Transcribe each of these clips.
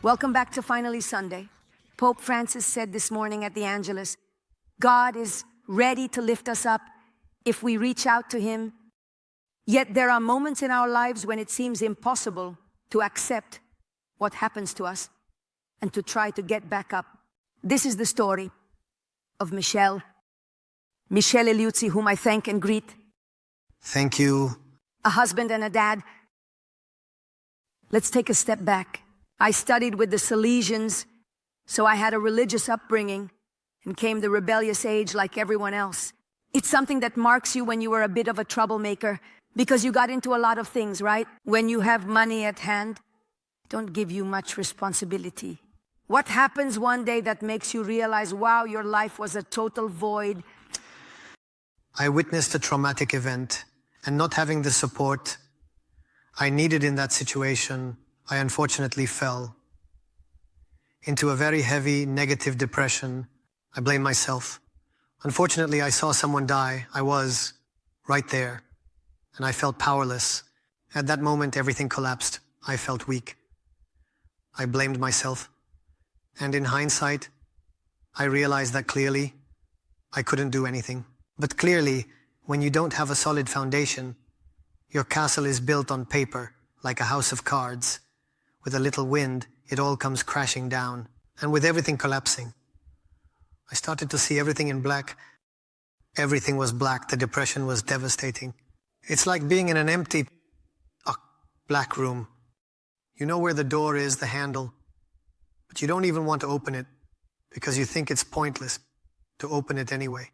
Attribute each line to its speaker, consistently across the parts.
Speaker 1: Welcome back to Finally Sunday. Pope Francis said this morning at the Angelus, God is ready to lift us up if we reach out to Him. Yet there are moments in our lives when it seems impossible to accept what happens to us and to try to get back up. This is the story of Michele Liuzzi, whom I thank and greet.
Speaker 2: Thank you.
Speaker 1: A husband and a dad. Let's take a step back. I studied with the Salesians, so I had a religious upbringing and came the rebellious age like everyone else. It's something that marks you when you were a bit of a troublemaker because you got into a lot of things, right? When you have money at hand, don't give you much responsibility. What happens one day that makes you realize, wow, your life was a total void?
Speaker 2: I witnessed a traumatic event, and not having the support I needed in that situation, I unfortunately fell into a very heavy negative depression. I blame myself. Unfortunately, I saw someone die. I was right there, and I felt powerless. At that moment, everything collapsed. I felt weak. I blamed myself. And in hindsight, I realized that clearly I couldn't do anything. But clearly, when you don't have a solid foundation, your castle is built on paper, like a house of cards. With a little wind, it all comes crashing down. And with everything collapsing, I started to see everything in black. Everything was black. The depression was devastating. It's like being in an empty, black room. You know where the door is, the handle, but you don't even want to open it because you think it's pointless to open it anyway.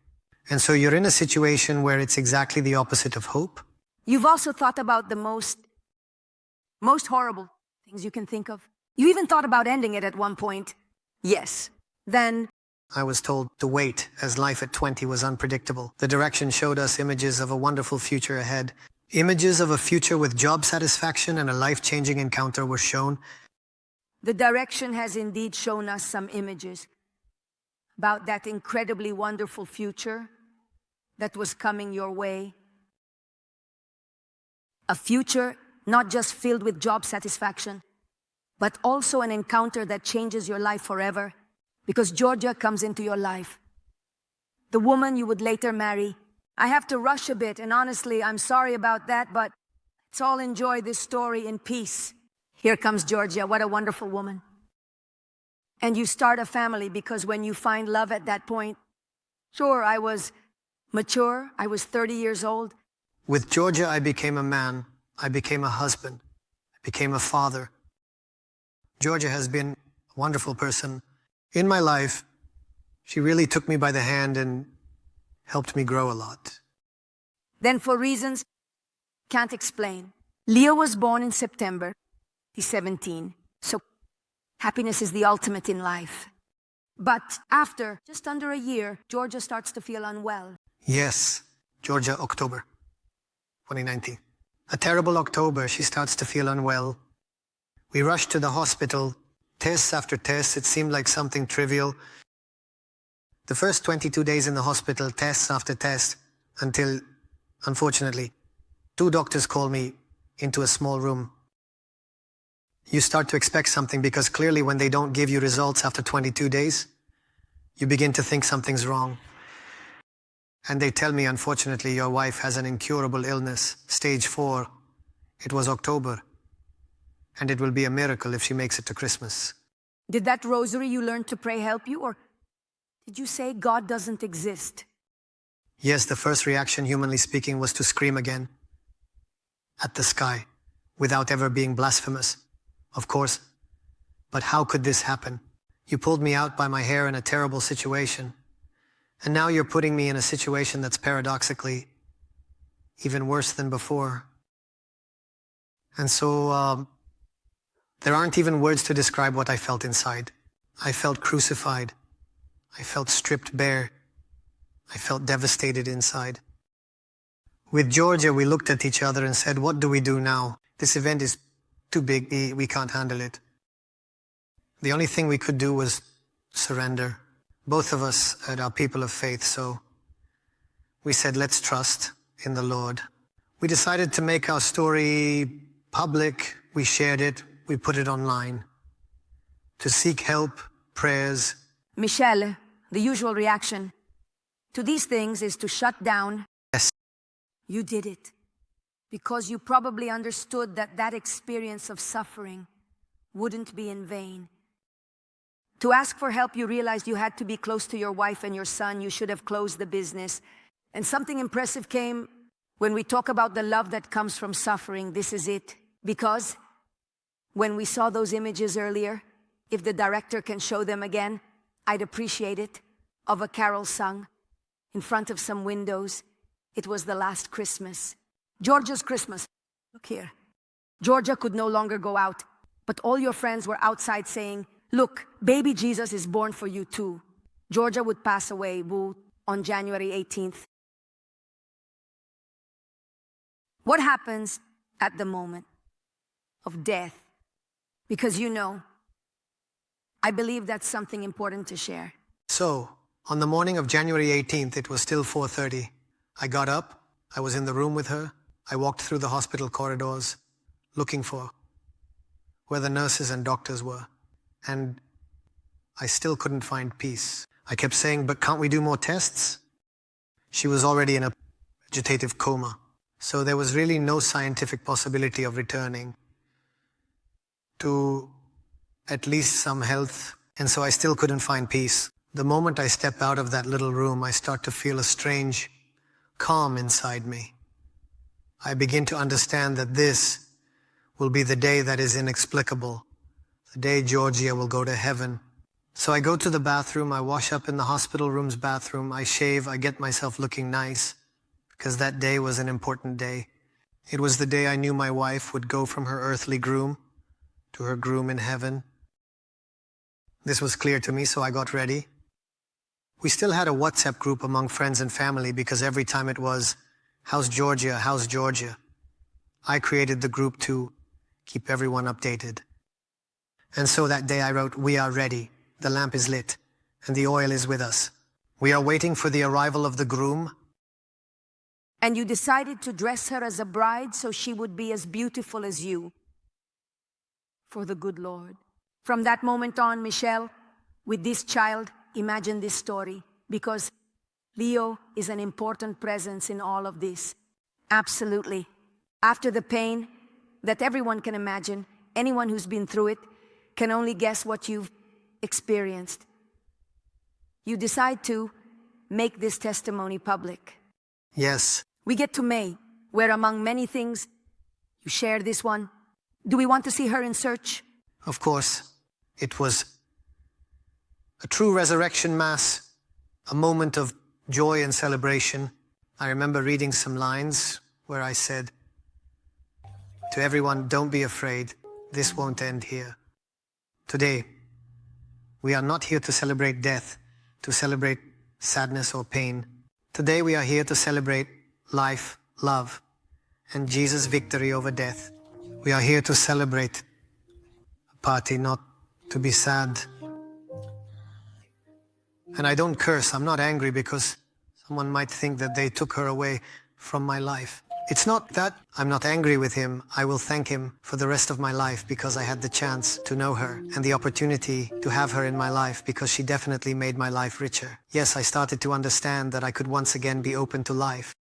Speaker 2: And so you're in a situation where it's exactly the opposite of hope.
Speaker 1: You've also thought about the most horrible things you can think of. You even thought about ending it at one point. Yes. Then
Speaker 2: I was told to wait, as life at 20 was unpredictable. The direction showed us images of a wonderful future ahead. Images of a future with job satisfaction and a life-changing encounter were shown.
Speaker 1: The direction has indeed shown us some images about that incredibly wonderful future that was coming your way. A future not just filled with job satisfaction, but also an encounter that changes your life forever, because Giorgia comes into your life. The woman you would later marry. I have to rush a bit, and honestly, I'm sorry about that, but let's all enjoy this story in peace. Here comes Giorgia. What a wonderful woman. And you start a family, because when you find love at that point, sure, I was mature. I was 30 years old.
Speaker 2: With Giorgia, I became a man. I became a husband. I became a father. Giorgia has been a wonderful person in my life. She really took me by the hand and helped me grow a lot.
Speaker 1: Then for reasons can't explain, Leo was born in September. He's 17. So happiness is the ultimate in life. But after just under a year, Giorgia starts to feel unwell.
Speaker 2: Yes, Giorgia, October 2019. A terrible October, she starts to feel unwell. We rushed to the hospital, tests after tests. It seemed like something trivial. The first 22 days in the hospital, tests after tests, until, unfortunately, 2 doctors called me into a small room. You start to expect something because clearly when they don't give you results after 22 days, you begin to think something's wrong. And they tell me, unfortunately, your wife has an incurable illness, stage 4. It was October. And it will be a miracle if she makes it to Christmas.
Speaker 1: Did that rosary you learned to pray help you, or did you say God doesn't exist?
Speaker 2: Yes, the first reaction, humanly speaking, was to scream again at the sky, without ever being blasphemous, of course. But how could this happen? You pulled me out by my hair in a terrible situation. And now you're putting me in a situation that's paradoxically even worse than before. And so there aren't even words to describe what I felt inside. I felt crucified. I felt stripped bare. I felt devastated inside. With Giorgia, we looked at each other and said, what do we do now? This event is too big. We can't handle it. The only thing we could do was surrender. Both of us are people of faith, so we said, let's trust in the Lord. We decided to make our story public. We shared it. We put it online. to seek help, prayers.
Speaker 1: Michele, the usual reaction to these things is to shut down.
Speaker 2: Yes.
Speaker 1: You did it because you probably understood that that experience of suffering wouldn't be in vain. To ask for help, you realized you had to be close to your wife and your son. You should have closed the business. And something impressive came when we talk about the love that comes from suffering. This is it. Because when we saw those images earlier, if the director can show them again, I'd appreciate it, of a carol sung in front of some windows. It was the last Christmas. Georgia's Christmas. Look here. Georgia could no longer go out, but all your friends were outside saying, "Look, baby Jesus is born for you too." Georgia would pass away, on January 18th. What happens at the moment of death? Because I believe that's something important to share.
Speaker 2: So, on the morning of January 18th, it was still 4:30. I got up, I was in the room with her, I walked through the hospital corridors, looking for where the nurses and doctors were. And I still couldn't find peace. I kept saying, "But can't we do more tests?" She was already in a vegetative coma. So there was really no scientific possibility of returning to at least some health. And so I still couldn't find peace. The moment I step out of that little room, I start to feel a strange calm inside me. I begin to understand that this will be the day that is inexplicable. The day Georgia will go to heaven. So I go to the bathroom, I wash up in the hospital room's bathroom, I shave, I get myself looking nice, because that day was an important day. It was the day I knew my wife would go from her earthly groom to her groom in heaven. This was clear to me, so I got ready. We still had a WhatsApp group among friends and family because every time it was, "How's Georgia? How's Georgia?" I created the group to keep everyone updated. And so that day I wrote, "We are ready. The lamp is lit, and the oil is with us. We are waiting for the arrival of the groom."
Speaker 1: And you decided to dress her as a bride so she would be as beautiful as you. For the good Lord. From that moment on, Michele, with this child, imagine this story, because Leo is an important presence in all of this. Absolutely. After the pain that everyone can imagine, anyone who's been through it can only guess what you've experienced. You decide to make this testimony public.
Speaker 2: Yes.
Speaker 1: We get to May, where among many things, you share this one. Do we want to see her in search?
Speaker 2: Of course. It was a true resurrection mass, a moment of joy and celebration. I remember reading some lines where I said to everyone, "Don't be afraid, this won't end here." Today, we are not here to celebrate death, to celebrate sadness or pain. Today we are here to celebrate life, love, and Jesus' victory over death. We are here to celebrate a party, not to be sad. And I don't curse, I'm not angry because someone might think that they took her away from my life. It's not that I'm not angry with him. I will thank him for the rest of my life because I had the chance to know her and the opportunity to have her in my life because she definitely made my life richer. Yes, I started to understand that I could once again be open to life.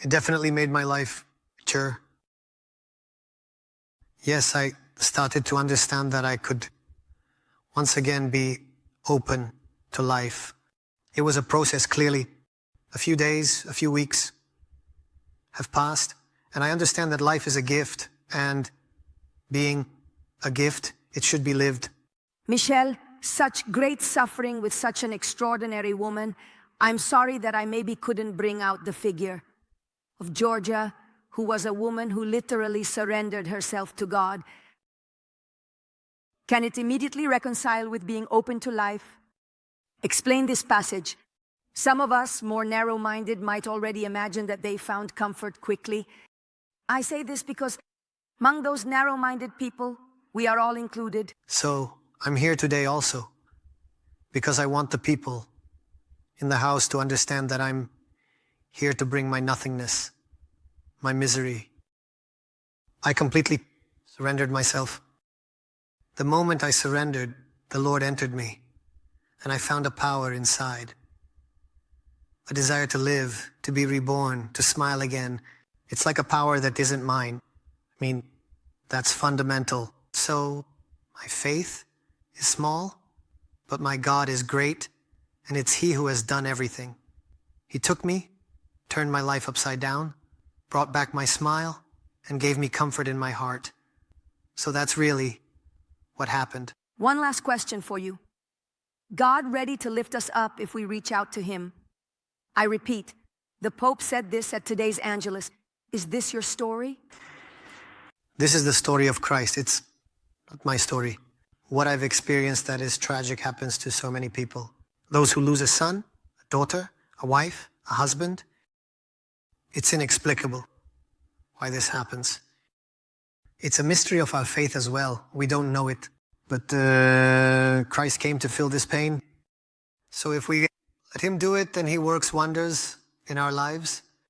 Speaker 2: It definitely made my life richer. Yes, I started to understand that I could once again be open to life. It was a process, clearly. A few days, a few weeks have passed, and I understand that life is a gift, and being a gift, it should be lived.
Speaker 1: Michele, such great suffering with such an extraordinary woman. I'm sorry that I maybe couldn't bring out the figure of Georgia, who was a woman who literally surrendered herself to God. Can it immediately reconcile with being open to life? Explain this passage. Some of us, more narrow-minded, might already imagine that they found comfort quickly. I say this because among those narrow-minded people, we are all included.
Speaker 2: So I'm here today also because I want the people in the house to understand that I'm here to bring my nothingness, my misery. I completely surrendered myself. The moment I surrendered, the Lord entered me, and I found a power inside. A desire to live, to be reborn, to smile again. It's like a power that isn't mine. I mean, that's fundamental. So, my faith is small, but my God is great, and it's He who has done everything. He took me, turned my life upside down, brought back my smile, and gave me comfort in my heart. So that's really what happened.
Speaker 1: One last question for you. God ready to lift us up if we reach out to Him? I repeat, the Pope said this at today's Angelus. Is this your story?
Speaker 2: This is the story of Christ. It's not my story. What I've experienced that is tragic happens to so many people. Those who lose a son, a daughter, a wife, a husband. It's inexplicable why this happens. It's a mystery of our faith as well. We don't know it. But Christ came to fill this pain. So if we let Him do it, then He works wonders in our lives.